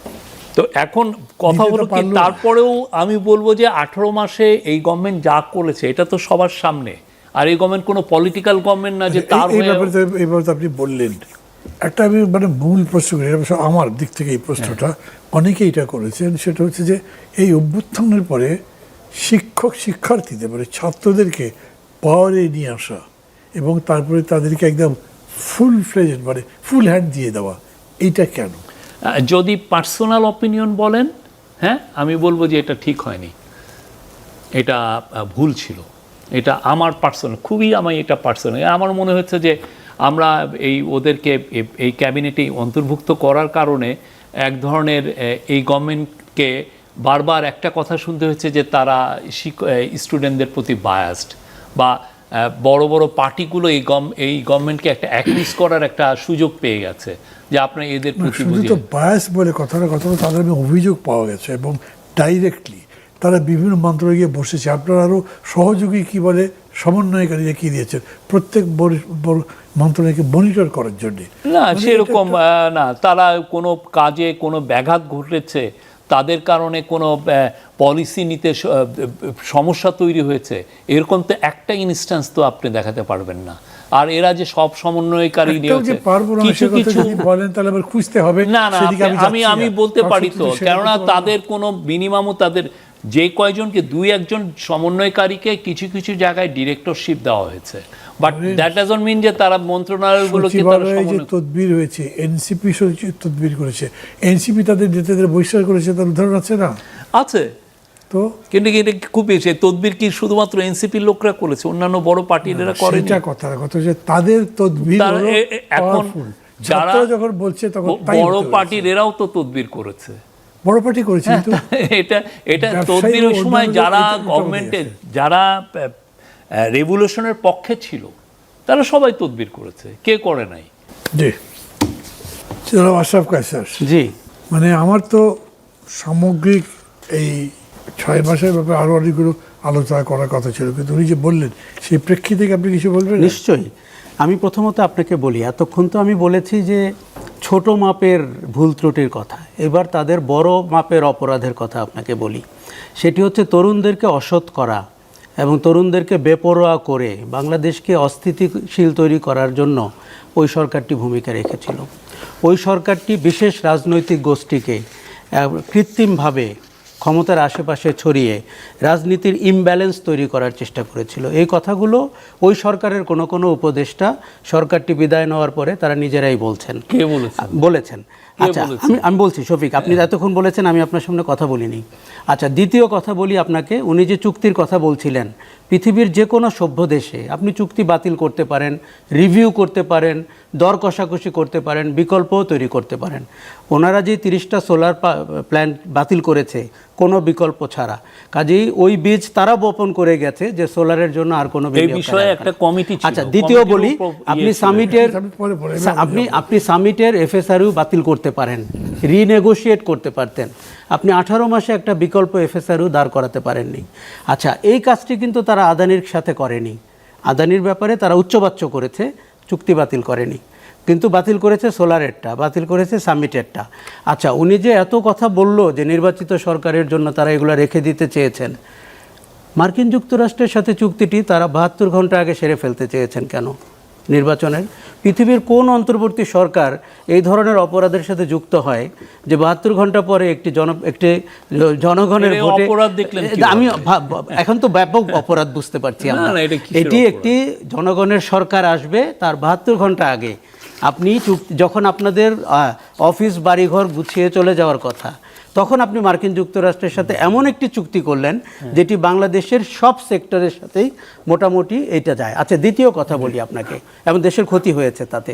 Speaker 3: তো এখন কথা হলো কি, তারপরেও আমি বলবো যে 18 মাসে এই গভর্নমেন্ট যা করেছে এটা তো সবার সামনে। আর এই গভর্নমেন্ট কোনো পলিটিক্যাল গভর্নমেন্ট না যে তার
Speaker 2: এইভাবে আপনি বললেন। একটা আমি মূল প্রশ্ন করি, আমার দিক থেকে এই প্রশ্নটা অনেকেই এটা করেছেন, সেটা হচ্ছে যে এই অভ্যুত্থানের পরে শিক্ষার্থীদের ছাত্রদেরকে পাওয়ারে নিয়ে আসা এবং তারপরে তাদেরকে একদম ফুল হ্যান্ড দিয়ে দেওয়া, এইটা কেন?
Speaker 3: যদি পার্সোনাল অপিনিয়ন বলেন, হ্যাঁ, আমি বলবো যে এটা ঠিক হয়নি, এটা ভুল ছিল। এটা আমার পার্সোনাল, এটা পার্সোনাল আমার মনে হচ্ছে যে আমরা ওদেরকে এই ক্যাবিনেটে অন্তর্ভুক্ত করার কারণে এক ধরনের এই গভর্নমেন্টকে বারবার একটা কথা শুনতে হচ্ছে যে তারা স্টুডেন্টদের প্রতি বায়াসড, বা বড় বড় পার্টিগুলো এই গভর্নমেন্টকে একটা অ্যাকিউজ করার একটা সুযোগ পেয়ে গেছে যে আপনার এদের প্রতি
Speaker 2: বায়াস বলে কথাটা তাদের অভিযোগ পাওয়া গেছে, এবং ডাইরেক্টলি তারা বিভিন্ন মন্ত্রণালয়ে গিয়ে বসেছে। আপনারা আরও সহযোগী সমন্বয়কারীরা কি দিয়েছেন প্রত্যেক মন্ত্রণালয়কে মনিটর করার জন্য?
Speaker 3: না, সেরকম না। তারা কোনো কাজে কোনো ব্যাঘাত ঘটেছে, তাদের কারণে কোনো পলিসি নিতে সমস্যা তৈরি হয়েছে, এরকম তো একটা ইনস্ট্যান্স তো আপনি দেখাতে পারবেন না। আর এরা যে সব সমন্বয়কারী
Speaker 2: কিছু বলেন তাহলে আবার খুঁজতে হবে।
Speaker 3: না, আমি বলতে পারি তো, কেননা তাদের কোনো মিনিমামও তাদের যে কয়জনকে 2-1 সমন্বয়কারীকে কিছু জায়গায় ডিরেক্টরশিপ দেওয়া হয়েছে, বাট দ্যাট ডাজন্ট মিন যে তারা মন্ত্রণালয়গুলোকে
Speaker 2: তদবির হয়েছে। এনসিপি তদবির করেছে, এনসিপি তাদের নেতাদের বহিষ্কার করেছে, তার উদাহরণ আছে না?
Speaker 3: আছে তো, কিন্তু এটা খুব বেশি তদবির কি শুধুমাত্র এনসিপির লোকরা করেছে, অন্যান্য বড় পার্টিরা করে?
Speaker 2: এটা কথা যে তাদের তদবির
Speaker 3: এখন যারা
Speaker 2: যখন বলছে তখন
Speaker 3: বড় পার্টির এরাও তো তদবির করেছে,
Speaker 2: বড় পার্টি করেছে।
Speaker 3: এটা তদবির ওই সময় যারা গভর্নমেন্টের যারা রেভলিউশনের পক্ষে ছিল তারা সবাই তদবির করেছে, কে করে নাই?
Speaker 2: জি, জনাব আশরাফ কায়সার,
Speaker 1: জি,
Speaker 2: মানে আমার তো সামগ্রিক এই 6 মাসের ব্যাপারে আরও অনেকগুলো আলোচনা করার কথা ছিল, কিন্তু উনি যে বললেন সেই প্রেক্ষিতে থেকে আপনি কিছু বলবেন?
Speaker 1: নিশ্চয়ই। আমি প্রথমত আপনাকে বলি, এতক্ষণ তো আমি বলেছি যে ছোট মাপের ভুল ত্রুটির কথা, এবার তাদের বড় মাপের অপরাধের কথা আপনাকে বলি। সেটি হচ্ছে তরুণদেরকে অসৎ করা এবং তরুণদেরকে বেপরোয়া করে বাংলাদেশকে অস্থিতিশীল তৈরি করার জন্য ওই সরকারটি ভূমিকা রেখেছিল। ওই সরকারটি বিশেষ রাজনৈতিক গোষ্ঠীকে কৃত্রিমভাবে ক্ষমতার আশেপাশে ছড়িয়ে রাজনীতির ইমব্যালেন্স তৈরি করার চেষ্টা করেছিল। এই কথাগুলো ওই সরকারের কোনো কোনো উপদেষ্টা সরকারটি বিদায় নেওয়ার পরে তারা নিজেরাই বলছেন।
Speaker 3: কে বলেছেন?
Speaker 1: আচ্ছা, আমি বলছি শফিক, আপনি এতক্ষণ বলেছেন, আমি আপনার সামনে কথা বলিনি। আচ্ছা, দ্বিতীয় কথা বলি আপনাকে, উনি যে চুক্তির কথা বলছিলেন, পৃথিবীর যে কোনো সভ্য দেশে আপনি চুক্তি বাতিল করতে পারেন, রিভিউ করতে পারেন, দর কষাকষি করতে পারেন, বিকল্পও তৈরি করতে পারেন। ওনারা যে 30টা সোলার প্ল্যান্ট বাতিল করেছে কোনো বিকল্প ছাড়া, কাজেই ওই বীজ তারা বপন করে গেছে যে সোলারের জন্য আর কোনো
Speaker 3: বিষয়ে একটা কমিটি ছিল।
Speaker 1: আচ্ছা, দ্বিতীয় বলি, আপনি সামিটের এফএসআরইউ বাতিল করতে পারেন, রিনেগোশিয়েট করতে পারতেন। আপনি 18 মাসে একটা বিকল্প এফএসআরইউ দাঁড় করাতে পারেননি। আচ্ছা, এই কাজটি কিন্তু তারা আদানির সাথে করেনি। আদানির ব্যাপারে তারা উচ্চবাচ্য করেছে, চুক্তি বাতিল করেনি, কিন্তু বাতিল করেছে সোলারেরটা, বাতিল করেছে সামিটেরটা। আচ্ছা, উনি যে এত কথা বলল যে নির্বাচিত সরকারের জন্য তারা এগুলো রেখে দিতে চেয়েছেন, মার্কিন যুক্তরাষ্ট্রের সাথে চুক্তিটি তারা 72 ঘন্টা আগে সেরে ফেলতে চেয়েছেন কেন? নির্বাচনের পৃথিবীর কোন অন্তর্বর্তী সরকার এই ধরনের অপরাধের সাথে যুক্ত হয় যে 72 ঘন্টা পরে একটি জনগণের ভোটে? আমি এখন তো ব্যাপক অপরাধ বুঝতে পারছি আমরা। এটি একটি জনগণের সরকার আসবে তার 72 ঘন্টা আগে আপনি যখন আপনাদের অফিস বাড়িঘর গুছিয়ে চলে যাওয়ার কথা, তখন আপনি মার্কিন যুক্তরাষ্ট্রের সাথে এমন একটি চুক্তি করলেন যেটি বাংলাদেশের সব সেক্টরের সাথেই মোটামুটি এটা যায়। আচ্ছা, দ্বিতীয় কথা বলি আপনাকে, এবং দেশের ক্ষতি হয়েছে তাতে।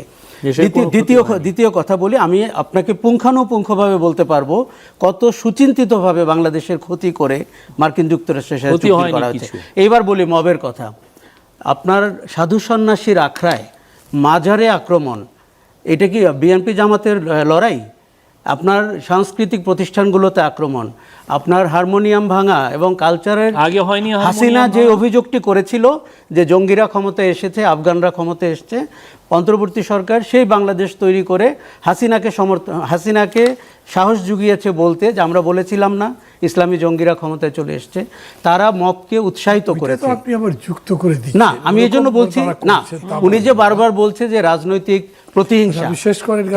Speaker 1: দ্বিতীয় কথা বলি, আমি আপনাকে পুঙ্খানুপুঙ্খভাবে বলতে পারবো কত সুচিন্তিতভাবে বাংলাদেশের ক্ষতি করে মার্কিন যুক্তরাষ্ট্রের সাথে চুক্তি করা হয়েছে। এইবার বলি মবের কথা। আপনার সাধু সন্ন্যাসীর আখড়ায় মাজারে আক্রমণ, এটা কি বিএনপি জামাতের লড়াই? আপনার সাংস্কৃতিক প্রতিষ্ঠানগুলোতে আক্রমণ, আপনার হারমোনিয়াম ভাঙা এবং কালচারের
Speaker 3: আগে হয়নি?
Speaker 1: হাসিনা যে অভিযোগটি করেছিল যে জঙ্গিরা ক্ষমতায় এসেছে, আফগানরা ক্ষমতায় এসছে, অন্তর্বর্তী সরকার সেই বাংলাদেশ তৈরি করে হাসিনাকে সাহস জুগিয়েছে বলতে যে আমরা বলেছিলাম না ইসলামী জঙ্গিরা ক্ষমতায় চলে এসছে। তারা মবকে উৎসাহিত করেছে।
Speaker 2: আপনি আবার যুক্ত করে দিচ্ছেন।
Speaker 1: না, আমি এই জন্য বলছি না, উনি যে বারবার বলছে যে রাজনৈতিক প্রতিহিংসা,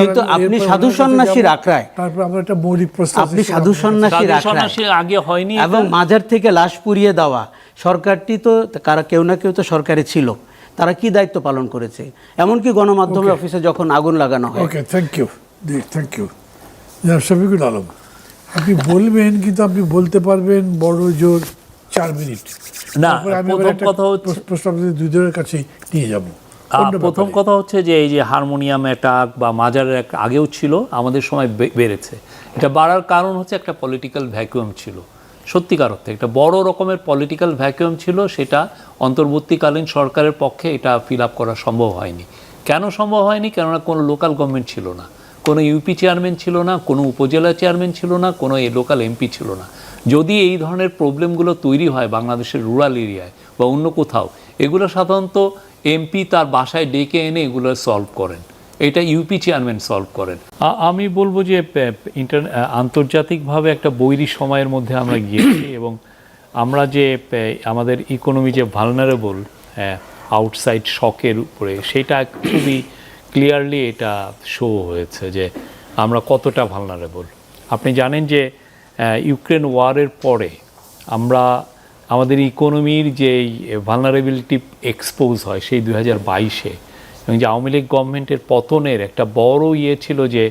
Speaker 1: কিন্তু আপনি সাধু সন্ন্যাসীর আখড়ায়,
Speaker 2: তারপর আমরা একটা মৌলিক প্রশ্ন,
Speaker 1: আপনি সাধু সন্ন্যাসীর আখড়ায়
Speaker 3: আগে হয়নি
Speaker 1: এবং মাজার থেকে লাশ পুড়িয়ে দেওয়া, সরকারটি তো কেউ না কেউ তো সরকারে ছিল, তারা কি দায়িত্ব পালন করেছে? এমনকি গণমাধ্যমে অফিসে যখন আগুন লাগানো হয়।
Speaker 2: ওকে, থ্যাংক ইউ। জনাব শফিকুল আলম, আপনি বলবেন, কিন্তু আপনি বলতে পারবেন বড় জোর 4 মিনিট।
Speaker 3: না,
Speaker 2: আমি
Speaker 3: প্রথম কথা হচ্ছে
Speaker 2: প্রশ্ন আপনাদের দুজনের কাছেই নিয়ে যাব।
Speaker 3: প্রথম কথা হচ্ছে যে এই যে হারমোনিয়াম অ্যাটাক বা মাজারের একটা আগেও ছিল, আমাদের সময় বেড়েছে। এটা বাড়ার কারণ হচ্ছে একটা পলিটিক্যাল ভ্যাকুয়াম ছিল, সত্যিকার অর্থে একটা বড় রকমের পলিটিক্যাল ভ্যাকুয়াম ছিল। সেটা অন্তর্বর্তীকালীন সরকারের পক্ষে এটা ফিল আপ করা সম্ভব হয়নি। কেন সম্ভব হয়নি? কেননা কোনো লোকাল গভর্নমেন্ট ছিল না, কোনো ইউপি চেয়ারম্যান ছিল না, কোনো উপজেলা চেয়ারম্যান ছিল না, কোনো লোকাল এমপি ছিল না। যদি এই ধরনের প্রবলেমগুলো তৈরি হয় বাংলাদেশের রুরাল এরিয়ায় বা অন্য কোথাও, এগুলো সাধারণত এমপি তার বাসায় ডেকে এনে এগুলো সলভ করেন, এটা ইউপি চেয়ারম্যান সলভ করেন। আমি বলবো যে আন্তর্জাতিকভাবে একটা বৈরী সময়ের মধ্যে আমরা গিয়েছি এবং আমরা যে আমাদের ইকোনমি যে ভালনারেবল আউটসাইড শকের উপরে, সেটা খুবই ক্লিয়ারলি এটা শো হয়েছে যে আমরা কতটা ভালনারেবল। আপনি জানেন যে ইউক্রেন ওয়ারের পরে আমাদের ইকোনমির যে ভালনারেবিলিটি এক্সপোজ হয় সেই 2022-এ, এবং যে আওয়ামী লীগ গভর্নমেন্টের পতনের একটা বড় ছিল যে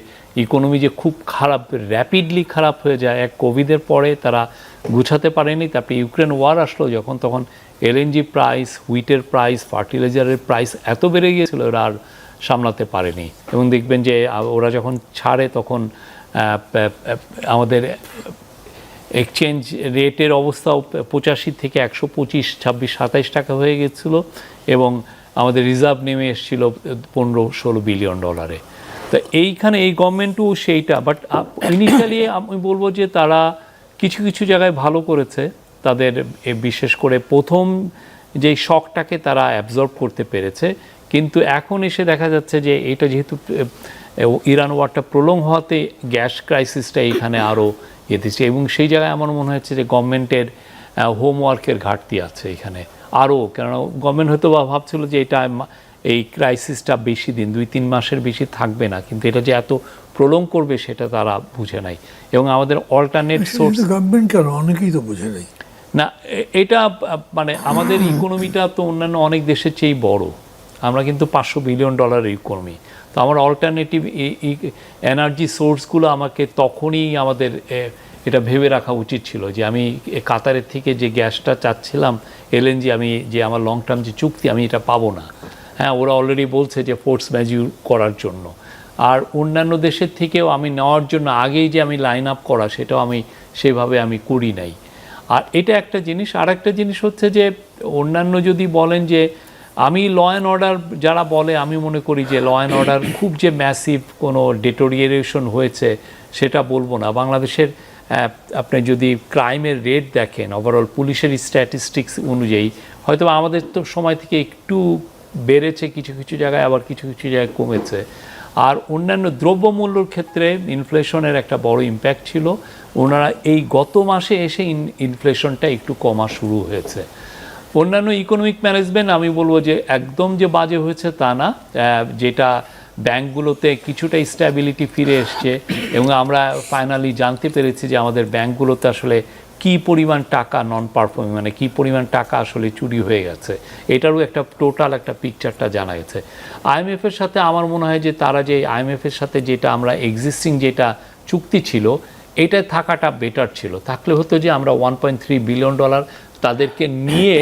Speaker 3: ইকোনমি যে খুব খারাপ, র্যাপিডলি খারাপ হয়ে যায়। এক কোভিডের পরে তারা গুছাতে পারেনি, তারপরে ইউক্রেন ওয়ার আসলো যখন, তখন এলএনজি প্রাইস, হুইটের প্রাইস, ফার্টিলাইজারের প্রাইস এত বেড়ে গিয়েছিল ওরা আর সামলাতে পারেনি। এবং দেখবেন যে ওরা যখন ছাড়ে তখন আমাদের এক্সচেঞ্জ রেটের অবস্থাও 85 থেকে 125, 26, 27 টাকা হয়ে গেছিলো এবং আমাদের রিজার্ভ নেমে এসেছিল 15-16 বিলিয়ন ডলারে। তো এইখানে এই গভর্নমেন্টও সেইটা, বাট ইনিশিয়ালি আমি বলবো যে তারা কিছু কিছু জায়গায় ভালো করেছে। তাদের বিশেষ করে প্রথম যেই শকটাকে তারা অ্যাবজর্ব করতে পেরেছে, কিন্তু এখন এসে দেখা যাচ্ছে যে এটা যেহেতু ইরান ওয়ারটা প্রলং হওয়াতে গ্যাস ক্রাইসিসটা এখানে আরও দিচ্ছে, এবং সেই জায়গায় আমার মনে হচ্ছে যে গভর্নমেন্টের হোমওয়ার্কের ঘাটতি আছে এখানে আরও। কেননা গভর্নমেন্ট হয়তো ভাবছিল যে এটা এই ক্রাইসিসটা বেশি দিন 2-3 মাসের বেশি থাকবে না, কিন্তু এটা যে এত প্রলং করবে সেটা তারা বুঝে নাই। এবং আমাদের অল্টারনেট সোর্স
Speaker 2: গভর্নমেন্ট কেন, অনেকেই তো বুঝে নেই
Speaker 3: না। এটা মানে আমাদের ইকোনমিটা তো অন্যান্য অনেক দেশের চেয়েই বড়, আমরা কিন্তু 500 বিলিয়ন ডলারের ইকোনমি। তো আমার অল্টারনেটিভ এনার্জি সোর্সগুলো আমাকে তখনই আমাদের এটা ভেবে রাখা উচিত ছিল যে আমি কাতারের থেকে যে গ্যাসটা চাচ্ছিলাম এলএনজি, আমি যে আমার লং টার্ম যে চুক্তি আমি এটা পাবো না। হ্যাঁ, ওরা অলরেডি বলছে যে ফোর্স ম্যাজিউর করার জন্য, আর অন্যান্য দেশের থেকেও আমি নেওয়ার জন্য আগেই যে আমি লাইন আপ করা সেটাও আমি সেভাবে আমি করি নাই। আর এটা একটা জিনিস। আর একটা জিনিস হচ্ছে যে অন্যান্য যদি বলেন যে আমি ল অ্যান্ড অর্ডার যারা বলে, আমি মনে করি যে ল অ্যান্ড অর্ডার খুব যে ম্যাসিভ কোনো ডেটোরিয়েশন হয়েছে সেটা বলবো না। বাংলাদেশের আপনি যদি ক্রাইমের রেট দেখেন ওভারঅল পুলিশের স্ট্যাটিস্টিক্স অনুযায়ী হয়তো আমাদের তো সময় থেকে একটু বেড়েছে কিছু কিছু জায়গায়, আবার কিছু কিছু জায়গায় কমেছে। আর অন্যান্য দ্রব্যমূল্যর ক্ষেত্রে ইনফ্লেশনের একটা বড় ইম্প্যাক্ট ছিল। ওনারা এই গত মাসে এসে ইনফ্লেশনটা একটু কমা শুরু হয়েছে। অন্যান্য ইকোনমিক ম্যানেজমেন্ট আমি বলবো যে একদম যে বাজে হয়েছে তা না, যেটা ব্যাংকগুলোতে কিছুটা স্ট্যাবিলিটি ফিরে এসছে, এবং আমরা ফাইনালি জানতে পেরেছি যে আমাদের ব্যাংকগুলোতে আসলে কী পরিমাণ টাকা নন পারফর্মিং, মানে কী পরিমাণ টাকা আসলে চুরি হয়ে গেছে, এটারও একটা টোটাল একটা পিকচারটা জানা গেছে। আইএমএফের সাথে আমার মনে হয় যে তারা যে আইএমএফের সাথে যেটা আমরা এক্সিস্টিং যেটা চুক্তি ছিল এটা থাকাটা বেটার ছিল। থাকলে হতো যে আমরা 1.3 বিলিয়ন ডলার তাদেরকে নিয়ে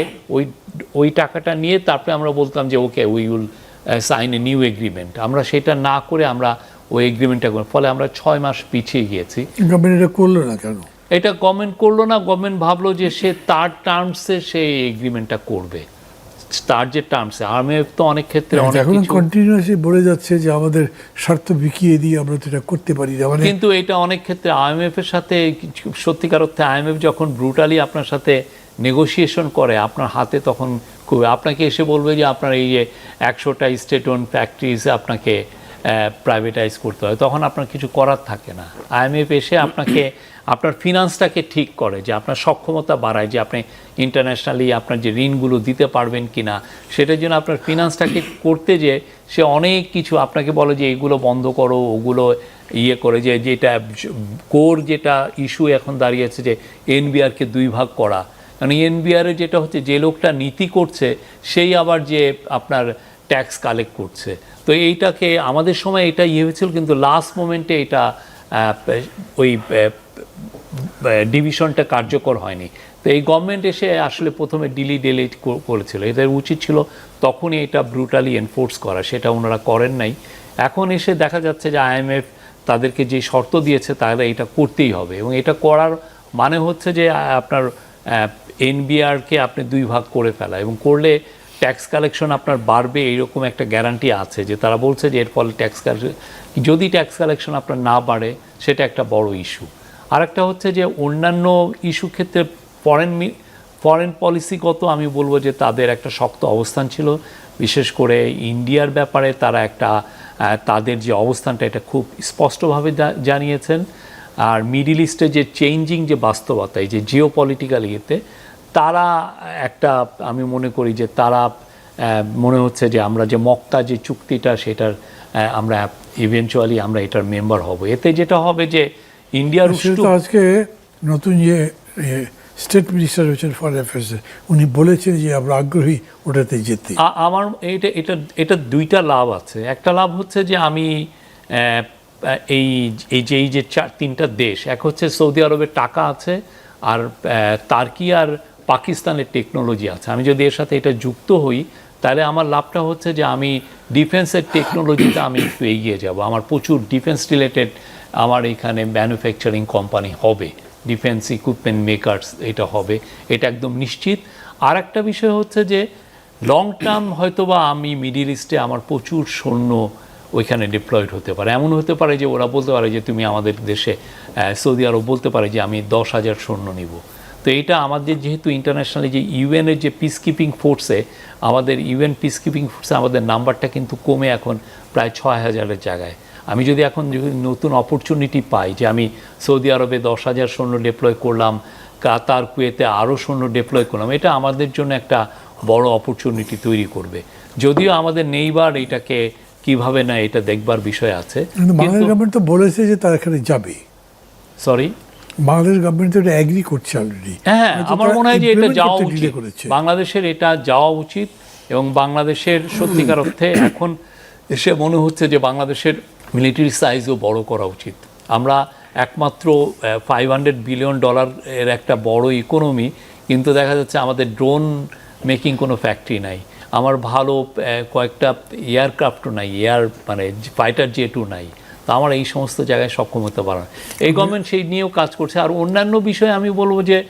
Speaker 3: ওই টাকাটা নিয়ে তারপরে আমরা বলতাম যে okay we will sign a new agreement. আমরা সেটা না করে আমরা ওই এগ্রিমেন্টটা করি, ফলে আমরা 6 মাস পিছিয়ে গিয়েছি।
Speaker 2: গভর্নমেন্ট এটা করলো না কেন?
Speaker 3: এটা গভর্নমেন্ট করলো না, গভর্নমেন্ট ভাবলো যে সে তার টার্মসে সে এগ্রিমেন্টটা করবে, তার যে টার্মসে। আইএমএফ তো অনেক ক্ষেত্রে
Speaker 2: এখন কন্টিনিউয়াসলি বলে যাচ্ছে যে আমাদের স্বার্থ বিকিয়ে দিয়ে আমরা তো এটা করতে পারি না, মানে
Speaker 3: কিন্তু এটা অনেক ক্ষেত্রে আইএমএফ এর সাথে সত্যিকার অর্থে আইএমএফ যখন ব্রুটালি আপনার সাথে নেগোসিয়েশন করে আপনার হাতে, তখন আপনাকে এসে বলবে যে আপনার এই যে 100টা স্টেট ওন ফ্যাক্টরিজ আপনাকে প্রাইভেটাইজ করতে হয়, তখন আপনার কিছু করার থাকে না। আইএমএফ এসে আপনাকে আপনার ফিনান্সটাকে ঠিক করে, যে আপনার সক্ষমতা বাড়ায়, যে আপনি ইন্টারন্যাশনালি আপনার যে ঋণগুলো দিতে পারবেন কি না, সেটার জন্য আপনার ফিনান্সটাকে করতে যে সে অনেক কিছু আপনাকে বলে যে এগুলো বন্ধ করো, ওগুলো ইয়ে করে, যে যেটা কোর যেটা ইস্যু এখন দাঁড়িয়েছে যে এনবিআরকে 2 ভাগ করা। কারণ এনবিআরে যেটা হচ্ছে যে লোকটা নীতি করছে সেই আবার যে আপনার ট্যাক্স কালেক্ট করছে। তো এইটাকে আমাদের সময় এটা ইয়ে হয়েছিল, কিন্তু লাস্ট মোমেন্টে এটা ওই ডিভিশনটা কার্যকর হয়নি। তো এই গভর্নমেন্ট এসে আসলে প্রথমে ডিলিট করেছিল, এদের উচিত ছিল তখনই এটা ব্রুটালি এনফোর্স করা, সেটা ওনারা করেন নাই। এখন এসে দেখা যাচ্ছে যে আইএমএফ তাদেরকে যে শর্ত দিয়েছে তাহলে এটা করতেই হবে, এবং এটা করার মানে হচ্ছে যে আপনার এনবিআরকে আপনি 2 ভাগ করে ফেলা, এবং করলে ট্যাক্স কালেকশন আপনার বাড়বে এইরকম একটা গ্যারান্টি আছে, যে তারা বলছে যে এর ফলে যদি ট্যাক্স কালেকশন আপনার না বাড়ে সেটা একটা বড় ইস্যু। আরেকটা হচ্ছে যে অন্যান্য ইস্যু ক্ষেত্রে ফরেন পলিসিগত আমি বলবো যে তাদের একটা শক্ত অবস্থান ছিল, বিশেষ করে ইন্ডিয়ার ব্যাপারে তারা একটা তাদের যে অবস্থানটা এটা খুব স্পষ্টভাবে জানিয়েছেন। আর মিডিল ইস্টে যে চেঞ্জিং যে বাস্তবতা, এই যে জিও পলিটিক্যাল ইয়েতে তারা একটা, আমি মনে করি যে তারা মনে হচ্ছে যে আমরা যে মক্তা যে চুক্তিটা সেটার আমরা ইভেনচুয়ালি আমরা এটার মেম্বার হব। এতে যেটা হবে যে ইন্ডিয়ার
Speaker 2: আজকে নতুন যে স্টেট মিনিস্টার হয়েছেন ফরেন অ্যাফেয়ার্স, উনি বলেছেন যে আমরা আগ্রহী ওটাতে যেতে।
Speaker 3: আমার এটা 2টা লাভ আছে। একটা লাভ হচ্ছে যে আমি এই যে 3টা দেশ, এক হচ্ছে সৌদি আরবের টাকা আছে, আর তার্কি আর পাকিস্তানের টেকনোলজি আছে। আমি যদি এর সাথে এটা যুক্ত হই তাহলে আমার লাভটা হচ্ছে যে আমি ডিফেন্সের টেকনোলজিতে আমি একটু এগিয়ে যাব। আমার প্রচুর ডিফেন্স রিলেটেড আমার এখানে ম্যানুফ্যাকচারিং কোম্পানি হবে, ডিফেন্স ইকুইপমেন্ট মেকার্স এটা হবে, এটা একদম নিশ্চিত। আর একটা বিষয় হচ্ছে যে লং টার্ম হয়তোবা আমি মিডিল ইস্টে আমার প্রচুর সৈন্য ওইখানে ডিপ্লয়েড হতে পারে, এমন হতে পারে যে ওরা বলতে পারে যে তুমি আমাদের দেশে সৌদি আরব বলতে পারে যে আমি 10,000 সৈন্য নিব। তো এটা আমাদের যেহেতু ইন্টারন্যাশনালি যে ইউএনের যে পিস কিপিং ফোর্সে, আমাদের ইউএন পিস কিপিং ফোর্সে আমাদের নাম্বারটা কিন্তু কমে এখন প্রায় 6,000-এর জায়গায়। আমি যদি এখন নতুন অপরচুনিটি পাই যে আমি সৌদি আরবে 10,000 সৈন্য ডিপ্লয় করলাম, কাতার কুয়েতে আরও সৈন্য ডিপ্লয় করলাম, এটা আমাদের জন্য একটা বড় অপরচুনিটি তৈরি করবে। যদিও আমাদের নেইবার এটাকে কিভাবে না এটা দেখবার বিষয় আছে,
Speaker 2: কিন্তু বাংলাদেশ গভর্নমেন্ট তো বলেছে যে তারা এখানে যাবে।
Speaker 3: সরি,
Speaker 2: বাংলাদেশ গভর্নমেন্ট তো এটা এগ্রি করছে অলরেডি।
Speaker 3: হ্যাঁ, আমার মনে হয় যে এটা যাওয়া উচিত,
Speaker 2: করেছে।
Speaker 3: বাংলাদেশের এটা যাওয়া উচিত। এবং বাংলাদেশের সত্যিকার অর্থে এখন এসে মনে হচ্ছে যে বাংলাদেশের মিলিটারি সাইজও বড় করা উচিত। আমরা একমাত্র $500 বিলিয়ন এর একটা বড় ইকোনমি, কিন্তু দেখা যাচ্ছে আমাদের ড্রোন মেকিং কোনো ফ্যাক্টরি নাই, আমার ভালো কয়েকটা এয়ারক্রাফটও নাই, মানে ফাইটার জেটও নাই। তো আমার এই সমস্ত জায়গায় সক্ষম হতে পারে না। এই গভর্নমেন্ট সেই নিয়েও কাজ করছে। আর অন্যান্য বিষয়ে আমি বলবো যে